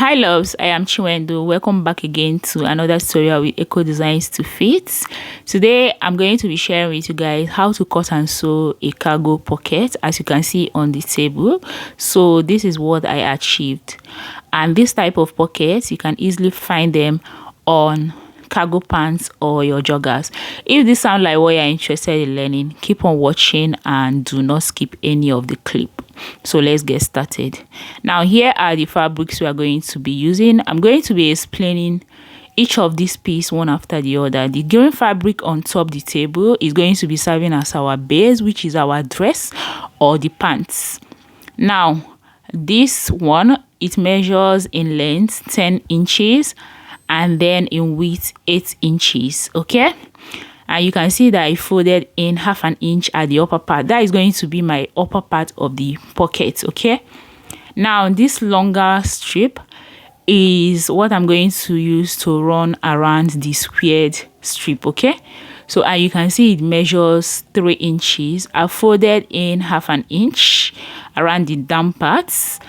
Hi loves, I am Chiwendo. Welcome back again to another tutorial with Eco Designs to Fit. Today I'm going to be sharing with you guys how to cut and sew a cargo pocket, as you can see on the table. So this is what I achieved, and this type of pockets you can easily find them on cargo pants or your joggers. If this sounds like what you're interested in learning, keep on watching and do not skip any of the clip. So let's get started. Now here are the fabrics we are going to be using. I'm going to be explaining each of these pieces one after the other. The green fabric on top the table is going to be serving as our base, which is our dress or the pants. Now this one, it measures in length 10 inches and then in width 8 inches. Okay, and you can see that I folded in half an inch at the upper part. That is going to be my upper part of the pocket. Okay, now this longer strip is what I'm going to use to run around the squared strip. Okay, so you can see it measures 3 inches. I folded in half an inch around the down parts,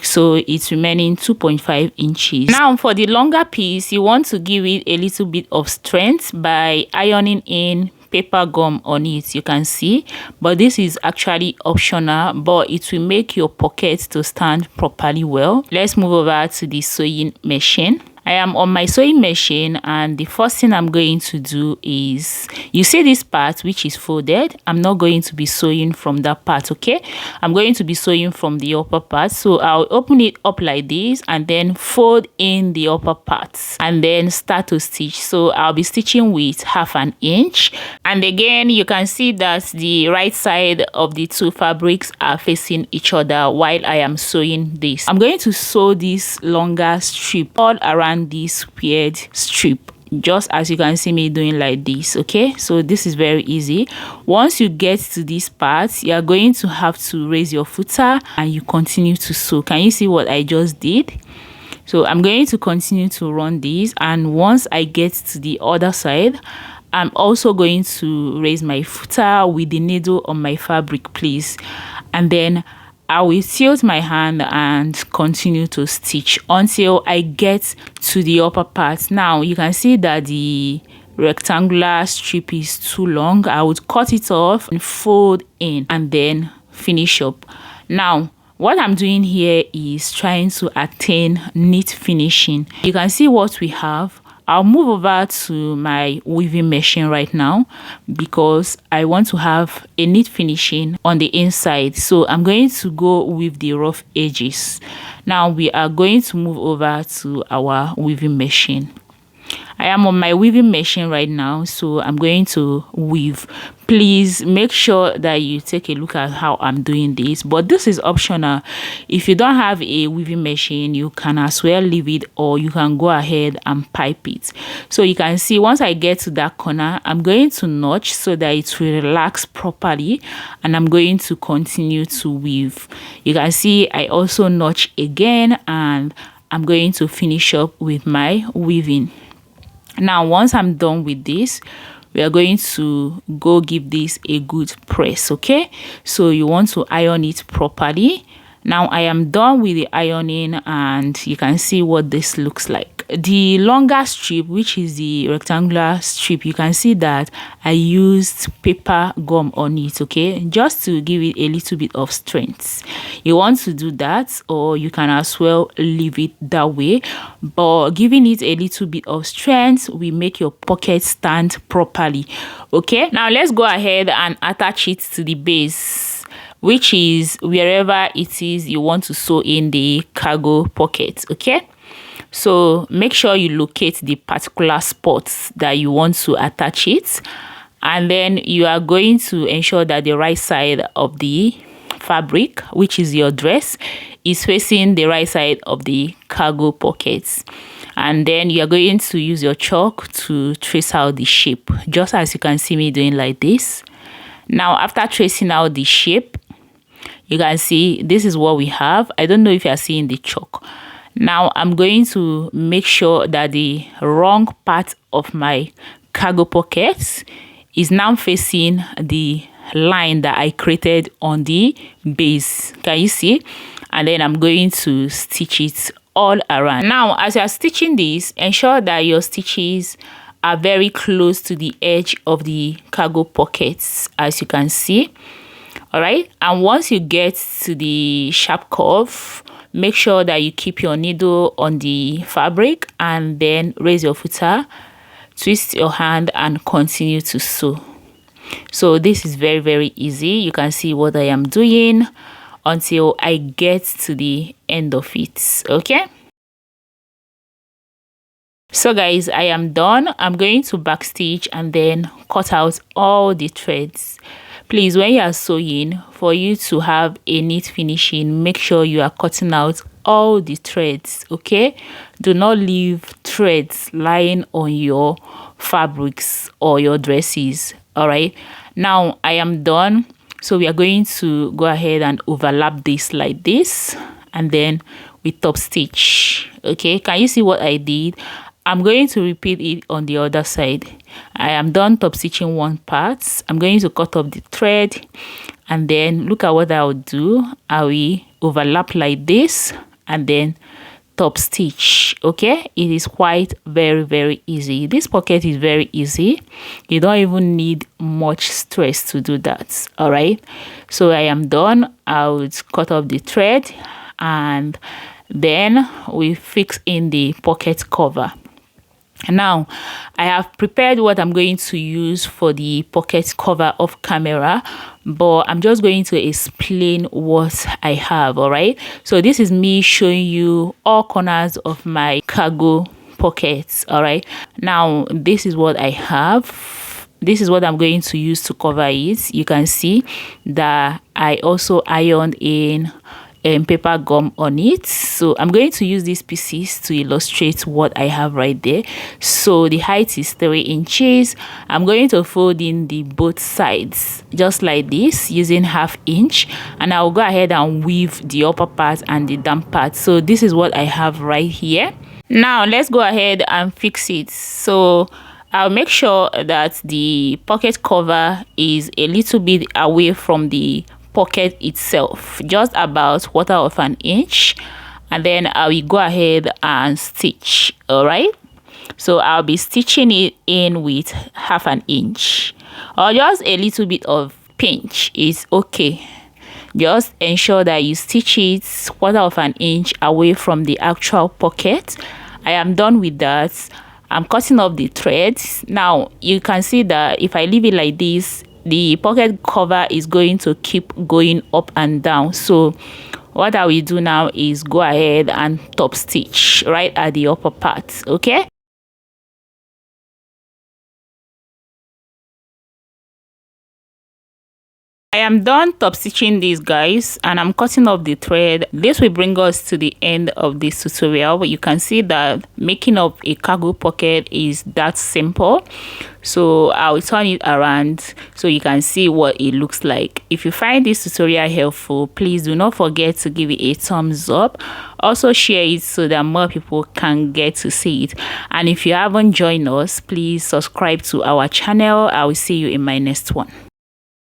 so it's remaining 2.5 inches. Now for the longer piece, you want to give it a little bit of strength by ironing in paper gum on it. You can see, but this is actually optional, but it will make your pocket to stand properly well. Let's move over to the sewing machine. I am on my sewing machine, and the first thing I'm going to do is, you see this part which is folded, I'm not going to be sewing from that part. Okay, I'm going to be sewing from the upper part. So I'll open it up like this and then fold in the upper parts and then start to stitch. So I'll be stitching with half an inch, and again you can see that the right side of the two fabrics are facing each other while I am sewing this. I'm going to sew this longer strip all around this squared strip, just as you can see me doing like this. Okay, so this is very easy. Once you get to this part, you are going to have to raise your footer and you continue to sew. Can you see what I just did? So I'm going to continue to run this, and once I get to the other side, I'm also going to raise my footer with the needle on my fabric, please, and then I will tilt my hand and continue to stitch until I get to the upper part. Now you can see that the rectangular strip is too long. I would cut it off and fold in and then finish up. Now what I'm doing here is trying to attain neat finishing. You can see what we have. I'll move over to my weaving machine right now because I want to have a neat finishing on the inside. So I'm going to go with the rough edges. Now we are going to move over to our weaving machine. I am on my weaving machine right now, so I'm going to weave. Please make sure that you take a look at how I'm doing this, but this is optional. If you don't have a weaving machine, you can as well leave it, or you can go ahead and pipe it. So you can see once I get to that corner, I'm going to notch so that it will relax properly, and I'm going to continue to weave. You can see I also notch again, and I'm going to finish up with my weaving. Now once I'm done with this, we are going to go give this a good press. Okay, so you want to iron it properly. Now I am done with the ironing, and you can see what this looks like. The longer strip, which is the rectangular strip, you can see that I used paper gum on it. Okay, just to give it a little bit of strength. You want to do that, or you can as well leave it that way, but giving it a little bit of strength will make your pocket stand properly. Okay, now let's go ahead and attach it to the base, which is wherever it is you want to sew in the cargo pocket. Okay, so make sure you locate the particular spots that you want to attach it, and then you are going to ensure that the right side of the fabric, which is your dress, is facing the right side of the cargo pockets. And then you are going to use your chalk to trace out the shape, just as you can see me doing like this. Now after tracing out the shape, you can see this is what we have. I don't know if you are seeing the chalk. Now I'm going to make sure that the wrong part of my cargo pockets is now facing the line that I created on the base. Can you see? And then I'm going to stitch it all around. Now as you are stitching this, ensure that your stitches are very close to the edge of the cargo pockets, as you can see. All right, and once you get to the sharp curve, make sure that you keep your needle on the fabric and then raise your footer, twist your hand and continue to sew. So this is very, very easy. You can see what I am doing until I get to the end of it. Okay, so guys, I am done. I'm going to backstitch and then cut out all the threads. Please, when you are sewing, for you to have a neat finishing, make sure you are cutting out all the threads. Okay, do not leave threads lying on your fabrics or your dresses. All right, now I am done. So we are going to go ahead and overlap this like this, and then we top stitch. Okay, can you see what I did? I'm going to repeat it on the other side. I am done top stitching one part. I'm going to cut off the thread, and then look at what I will do. I will overlap like this and then top stitch. Okay, it is quite very, very easy. This pocket is very easy. You don't even need much stress to do that. All right, so I am done. I would cut off the thread and then we fix in the pocket cover. Now I have prepared what I'm going to use for the pocket cover off camera, but I'm just going to explain what I have. All right, so this is me showing you all corners of my cargo pockets. All right, now this is what I have. This is what I'm going to use to cover it. You can see that I also ironed in paper gum on it. So I'm going to use these pieces to illustrate what I have right there. So the height is 3 inches. I'm going to fold in the both sides just like this using 1/2 inch, and I'll go ahead and weave the upper part and the down part. So this is what I have right here. Now let's go ahead and fix it. So I'll make sure that the pocket cover is a little bit away from the pocket itself, just about 1/4 inch, and then I will go ahead and stitch. All right, so I'll be stitching it in with 1/2 inch or just a little bit of pinch is okay. Just ensure that you stitch it 1/4 inch away from the actual pocket. I am done with that. I'm cutting off the threads. Now you can see that if I leave it like this, the pocket cover is going to keep going up and down. So what I will do now is go ahead and top stitch right at the upper part. Okay, I am done top stitching this, guys, and I'm cutting off the thread. This will bring us to the end of this tutorial. But you can see that making up a cargo pocket is that simple. So I'll turn it around so you can see what it looks like. If you find this tutorial helpful, please do not forget to give it a thumbs up. Also share it so that more people can get to see it. And if you haven't joined us, please subscribe to our channel. I will see you in my next one.